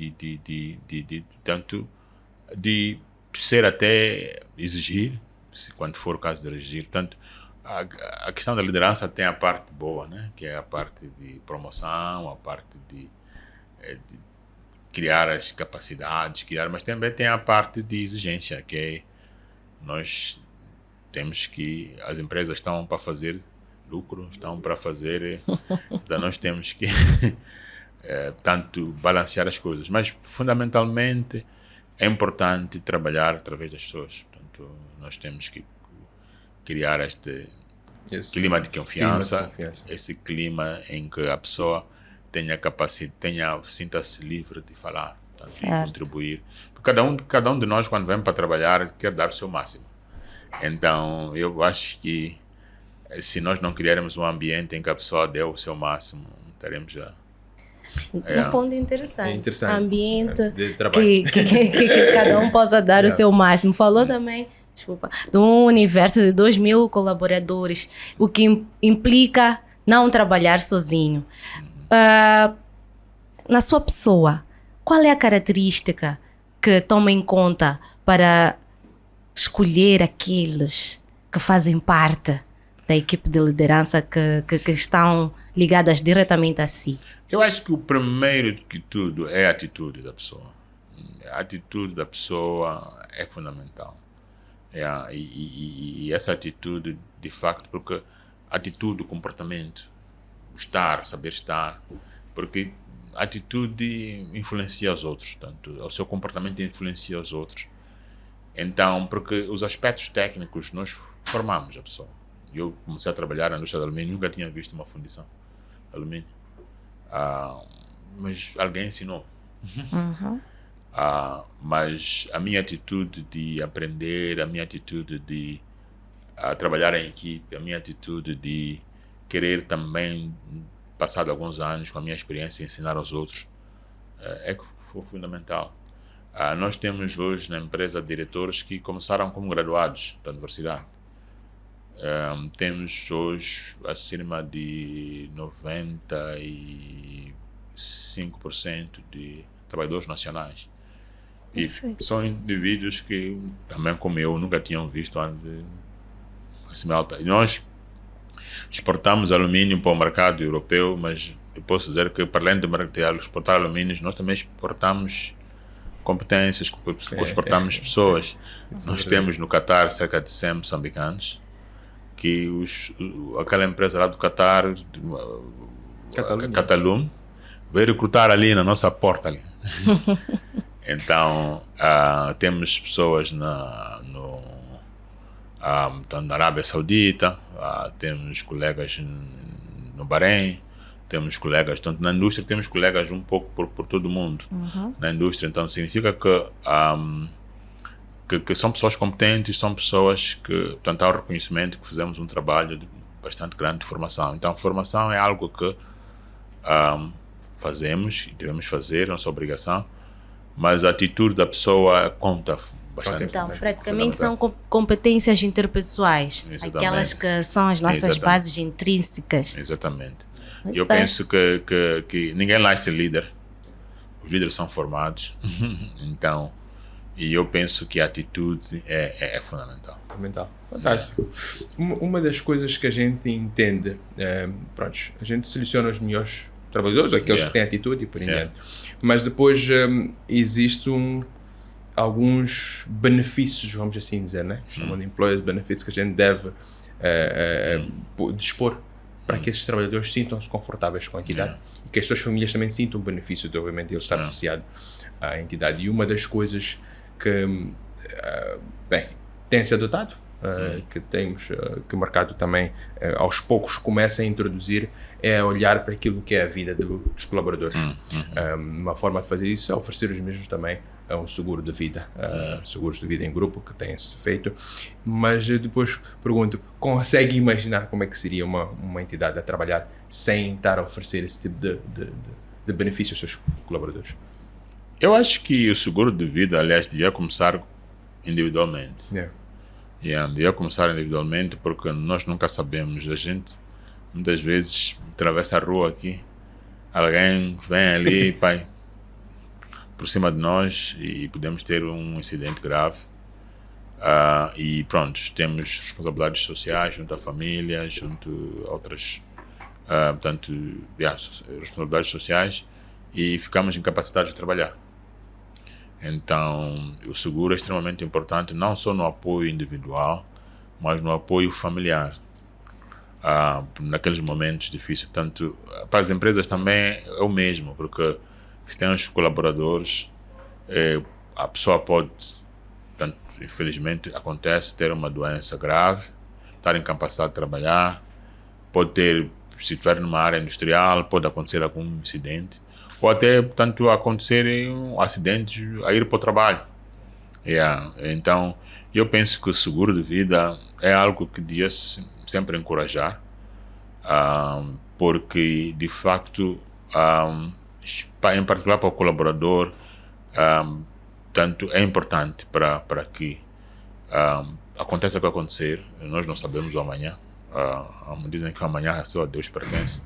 Speaker 1: ser até exigir, quando for o caso de exigir. Portanto, a questão da liderança tem a parte boa, né? Que é a parte de promoção, a parte de criar as capacidades, mas também tem a parte de exigência, que é nós temos que, as empresas estão para fazer lucro, estão para fazer, então nós temos que tanto balancear as coisas, mas fundamentalmente é importante trabalhar através das pessoas. Portanto, nós temos que criar este clima de confiança, esse clima em que a pessoa tenha capacidade, sinta-se livre de falar, de contribuir. Porque cada um de nós, quando vem para trabalhar, quer dar o seu máximo. Então, eu acho que se nós não criarmos um ambiente em que a pessoa dê o seu máximo, estaremos já...
Speaker 3: Um ponto interessante. Ambiente
Speaker 2: de trabalho.
Speaker 3: Que cada um possa dar o seu máximo. Falou também, de um universo de 2.000 colaboradores, o que implica não trabalhar sozinho. Na sua pessoa, qual é a característica que toma em conta para escolher aqueles que fazem parte da equipe de liderança que estão ligadas diretamente a si?
Speaker 1: Eu acho que o primeiro de tudo é a atitude da pessoa. A atitude da pessoa é fundamental. E essa atitude, de facto, porque atitude, comportamento, saber estar, porque a atitude influencia os outros, tanto o seu comportamento influencia os outros. Então, porque os aspectos técnicos nós formamos a pessoa. Eu comecei a trabalhar na indústria de alumínio, nunca tinha visto uma fundição de alumínio. Mas alguém ensinou. Mas a minha atitude de aprender, a minha atitude de trabalhar em equipe, a minha atitude de querer também passado alguns anos, com a minha experiência, ensinar aos outros, é que foi fundamental. Nós temos hoje na empresa diretores que começaram como graduados da universidade. Temos hoje acima de 95% de trabalhadores nacionais. E são indivíduos que, também como eu, nunca tinham visto antes acima alta. E nós exportamos alumínio para o mercado europeu, mas eu posso dizer que, para além de exportar alumínios, nós também exportamos competências, exportamos pessoas. Nós temos no Catar cerca de 100 moçambicanos, que aquela empresa lá do Catar, Catalum, veio recrutar ali na nossa porta ali. Então, temos pessoas na Arábia Saudita, temos colegas no Bahrein, temos colegas, tanto na indústria, temos colegas um pouco por todo o mundo. Na indústria. Então, significa que são pessoas competentes, são pessoas que, portanto, há o reconhecimento que fizemos um trabalho bastante grande de formação. Então, formação é algo que fazemos e devemos fazer, nossa obrigação, mas a atitude da pessoa conta bastante.
Speaker 3: Então, praticamente são competências interpessoais, aquelas que são as nossas bases intrínsecas.
Speaker 1: Exatamente. Eu penso que ninguém nasce líder, os líderes são formados. Então, e eu penso que a atitude é fundamental.
Speaker 2: Fundamental. Fantástico. Uma das coisas que a gente entende, a gente seleciona os melhores trabalhadores, aqueles que têm atitude e por diante. Mas depois existem alguns benefícios, vamos assim dizer, né? Chamam de employers benefits, que a gente deve dispor para que esses trabalhadores sintam-se confortáveis com a entidade e que as suas famílias também sintam o benefício de, obviamente, ele estar associado à entidade. E uma das coisas que tem-se adotado, que temos, que o mercado também aos poucos começa a introduzir, é olhar para aquilo que é a vida dos colaboradores. Uma forma de fazer isso é oferecer os mesmos também um seguro de vida, seguros de vida em grupo que tem-se feito. Mas eu depois pergunto, consegue imaginar como é que seria uma entidade a trabalhar sem estar a oferecer esse tipo de benefício aos seus colaboradores?
Speaker 1: Eu acho que o seguro de vida, aliás, devia começar individualmente. Devia começar individualmente, porque nós nunca sabemos. A gente muitas vezes atravessa a rua aqui, alguém vem ali, por cima de nós e podemos ter um incidente grave. E pronto, temos responsabilidades sociais junto à família, junto a outras responsabilidades sociais, e ficamos incapacitados de trabalhar. Então, o seguro é extremamente importante, não só no apoio individual, mas no apoio familiar, naqueles momentos difíceis. Portanto, para as empresas também é o mesmo, porque se tem os colaboradores, a pessoa pode, portanto, infelizmente acontece, ter uma doença grave, estar incapacitado de trabalhar, pode ter, se estiver numa área industrial, pode acontecer algum incidente, ou até, portanto, acontecer um acidente a ir para o trabalho. Então, eu penso que o seguro de vida é algo que devia sempre encorajar, porque, de facto, em particular para o colaborador, tanto é importante para que aconteça o que acontecer. Nós não sabemos o amanhã. Dizem que o amanhã só a Deus pertence.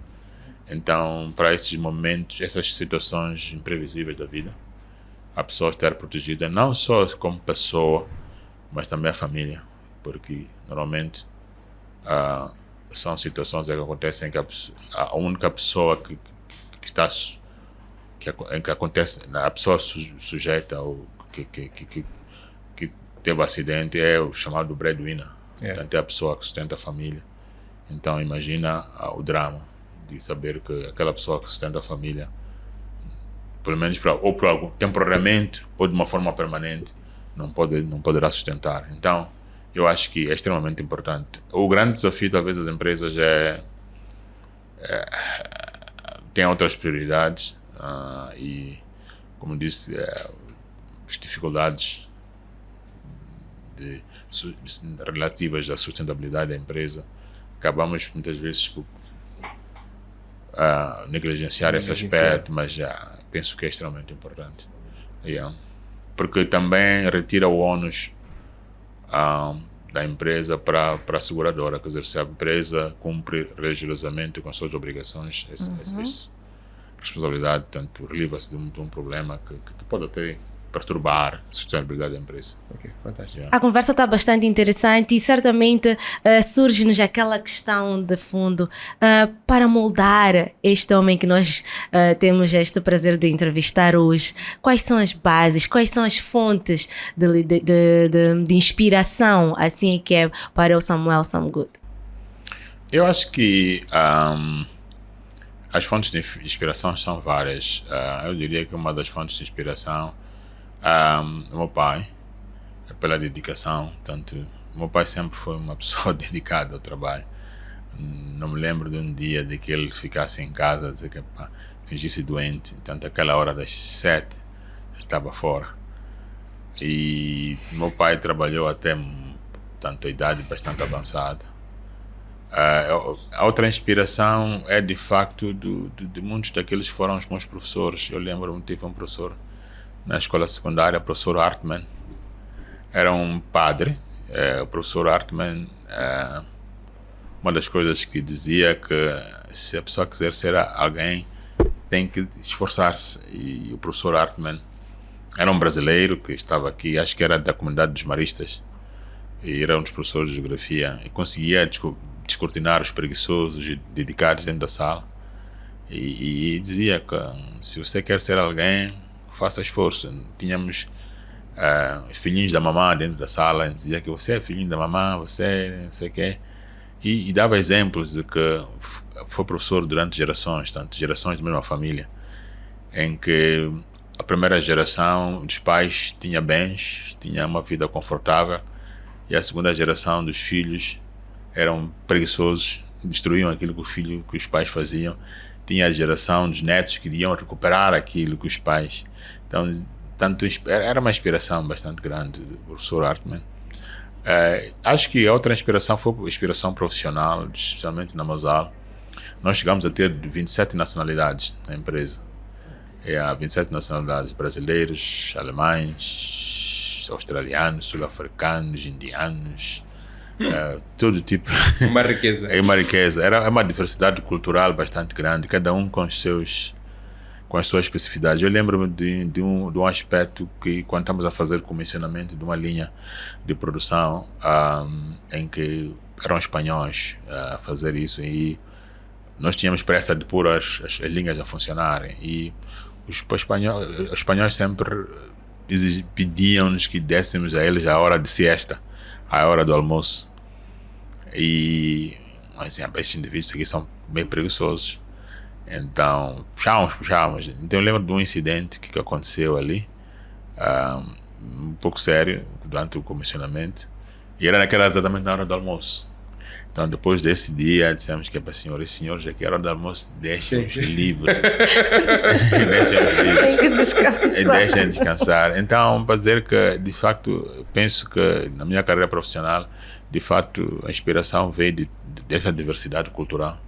Speaker 1: Então, para esses momentos, essas situações imprevisíveis da vida, a pessoa estar protegida não só como pessoa, mas também a família, porque normalmente são situações que acontecem em que a única pessoa que está em que acontece, a pessoa sujeita ou que teve acidente é o chamado breadwinner. Portanto, é a pessoa que sustenta a família. Então, imagina o drama de saber que aquela pessoa que sustenta a família, pelo menos temporariamente ou de uma forma permanente, não poderá sustentar. Então, eu acho que é extremamente importante. O grande desafio, talvez, das empresas tem outras prioridades, e, como disse, as dificuldades relativas à sustentabilidade da empresa, acabamos muitas vezes por negligenciar esse aspecto, mas penso que é extremamente importante. Yeah. Porque também retira o ônus da empresa para a seguradora. Quer dizer, se a empresa cumpre rigorosamente com as suas obrigações, essa responsabilidade, tanto releva-se de um problema que pode até perturbar a sustentabilidade da empresa.
Speaker 2: Ok, fantástico.
Speaker 1: Yeah.
Speaker 3: A conversa está bastante interessante e certamente surge-nos aquela questão de fundo para moldar este homem que nós temos este prazer de entrevistar hoje. Quais são as bases, quais são as fontes de inspiração, assim que é para o Samuel Samgood?
Speaker 1: Eu acho que as fontes de inspiração são várias. Eu diria que uma das fontes de inspiração o meu pai, pela dedicação. Tanto, o meu pai sempre foi uma pessoa dedicada ao trabalho. Não me lembro de um dia de que ele ficasse em casa, dizer que fingisse doente. Tanto aquela hora das 7 estava fora. E meu pai trabalhou até tanto a idade bastante avançada. A outra inspiração é de facto de muitos daqueles que foram os meus professores. Eu lembro-me, tive um professor na escola secundária, o professor Hartmann. Era um padre. O professor Hartmann, uma das coisas que dizia que se a pessoa quiser ser alguém, tem que esforçar-se. E o professor Hartmann era um brasileiro que estava aqui, acho que era da comunidade dos maristas, e era um dos professores de geografia, e conseguia descortinar os preguiçosos e dedicados dentro da sala. E dizia que se você quer ser alguém, faça esforço. Tínhamos os filhinhos da mamã dentro da sala, e dizia que você é filhinho da mamã, você não sei o quê. E dava exemplos de que foi professor durante gerações, tanto gerações da mesma família, em que a primeira geração dos pais tinha bens, tinha uma vida confortável, e a segunda geração dos filhos eram preguiçosos, destruíam aquilo que os pais faziam. Tinha a geração dos netos que iam recuperar aquilo que os pais... Então, era uma inspiração bastante grande do professor Hartmann. Acho que a outra inspiração foi a inspiração profissional, especialmente na Mosal. Nós chegamos a ter 27 nacionalidades na empresa. 27 nacionalidades: brasileiros, alemães, australianos, sul-africanos, indianos, todo tipo.
Speaker 2: Uma riqueza.
Speaker 1: É uma riqueza. É uma diversidade cultural bastante grande, cada um com as suas especificidades. Eu lembro-me de um aspecto que, quando estamos a fazer comissionamento de uma linha de produção, em que eram espanhóis a fazer isso, e nós tínhamos pressa de pôr as linhas a funcionarem, e os espanhóis sempre pediam-nos que dessemos a eles a hora de siesta, a hora do almoço. E nós dizíamos: estes indivíduos aqui são bem preguiçosos. Então, puxávamos. Então eu lembro de um incidente que aconteceu ali, um pouco sério, durante o comissionamento, e era exatamente na hora do almoço. Então, depois desse dia, dissemos que é para senhores, já que é hora do almoço, deixem os livros. Deixem os livros.
Speaker 3: Tem que descansar.
Speaker 1: Deixem descansar. Então, para dizer que, de facto, penso que na minha carreira profissional, de fato, a inspiração veio dessa diversidade cultural,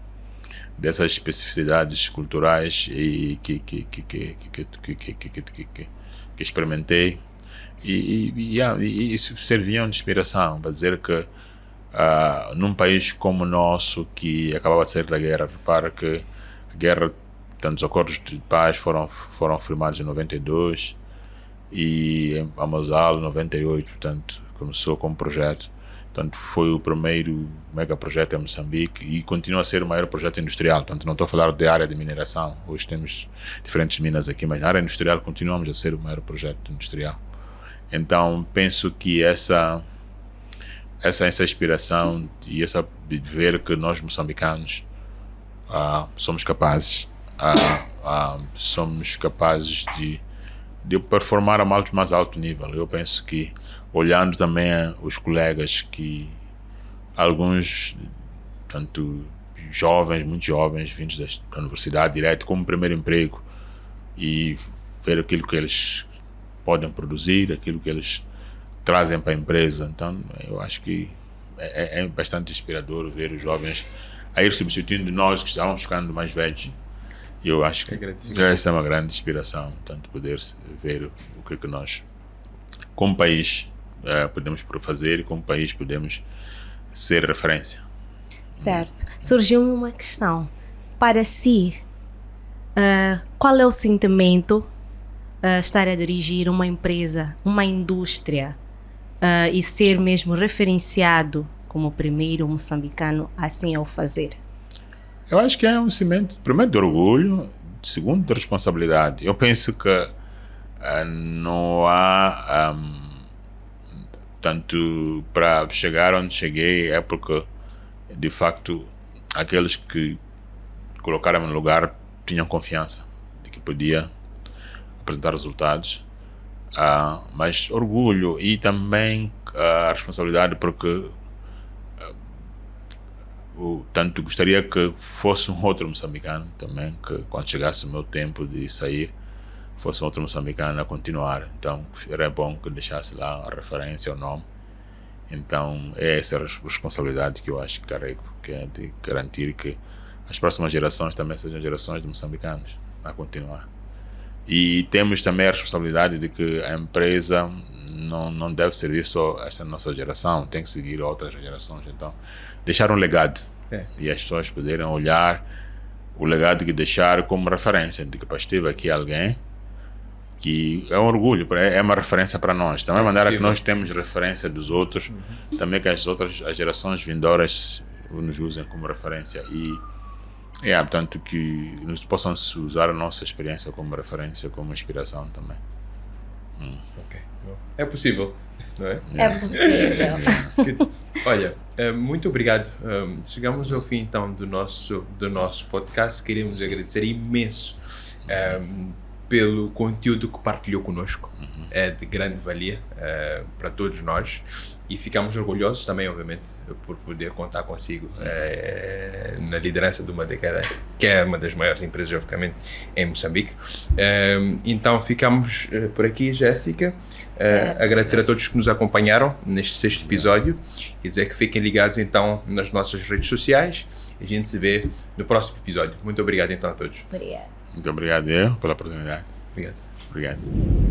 Speaker 1: dessas especificidades culturais e que experimentei, e isso serviam de inspiração para dizer que num país como o nosso, que acabava de sair da guerra, repara que a guerra, tantos acordos de paz foram firmados em 92 e a Mosal em 98, portanto começou como projeto. Portanto, foi o primeiro megaprojeto em Moçambique e continua a ser o maior projeto industrial. Portanto, não estou a falar de área de mineração. Hoje temos diferentes minas aqui, mas na área industrial continuamos a ser o maior projeto industrial. Então, penso que essa inspiração e essa de ver que nós moçambicanos somos capazes de performar a mais alto nível. Eu penso que, olhando também os colegas, que alguns, tanto jovens, muito jovens, vindos da universidade direto como primeiro emprego, e ver aquilo que eles podem produzir, aquilo que eles trazem para a empresa. Então, eu acho que é bastante inspirador ver os jovens a ir substituindo nós que estávamos ficando mais velhos. E eu acho que essa é uma grande inspiração, tanto poder ver o que nós, como país, podemos fazer e como país podemos ser referência.
Speaker 3: Certo. Surgiu-me uma questão. Para si, qual é o sentimento estar a dirigir uma empresa, uma indústria e ser mesmo referenciado como o primeiro moçambicano assim ao fazer?
Speaker 1: Eu acho que é um sentimento, primeiro, de orgulho, segundo, de responsabilidade. Eu penso que não há tanto para chegar onde cheguei, é porque, de facto, aqueles que colocaram no lugar tinham confiança de que podia apresentar resultados, mas orgulho e também a responsabilidade, porque tanto gostaria que fosse um outro moçambicano também, que quando chegasse o meu tempo de sair, fosse um outro moçambicano a continuar. Então era bom que deixasse lá a referência, o nome. Então é essa a responsabilidade que eu acho que carrego, que é de garantir que as próximas gerações também sejam gerações de moçambicanos a continuar. E temos também a responsabilidade de que a empresa não deve servir só esta nossa geração, tem que seguir outras gerações. Então, deixar um legado e as pessoas poderem olhar o legado que deixar como referência, de que esteve aqui alguém que é um orgulho, é uma referência para nós. Da mesma maneira que nós temos referência dos outros, também que as gerações vindouras nos usem como referência. E portanto, que nos possam usar a nossa experiência como referência, como inspiração também.
Speaker 2: Ok. É possível, não é?
Speaker 3: É possível.
Speaker 2: Olha, muito obrigado. Chegamos ao fim, então, do nosso podcast. Queremos agradecer imenso pelo conteúdo que partilhou connosco. É de grande valia para todos nós. E ficamos orgulhosos também, obviamente, por poder contar consigo na liderança de uma década, que é uma das maiores empresas, obviamente, em Moçambique. Então, ficamos por aqui, Jéssica. Agradecer a todos que nos acompanharam neste 6º episódio e dizer que fiquem ligados, então, nas nossas redes sociais. A gente se vê no próximo episódio. Muito obrigado, então, a todos.
Speaker 3: Obrigada.
Speaker 1: Muito obrigado pela oportunidade.
Speaker 2: Obrigado.
Speaker 1: Obrigado.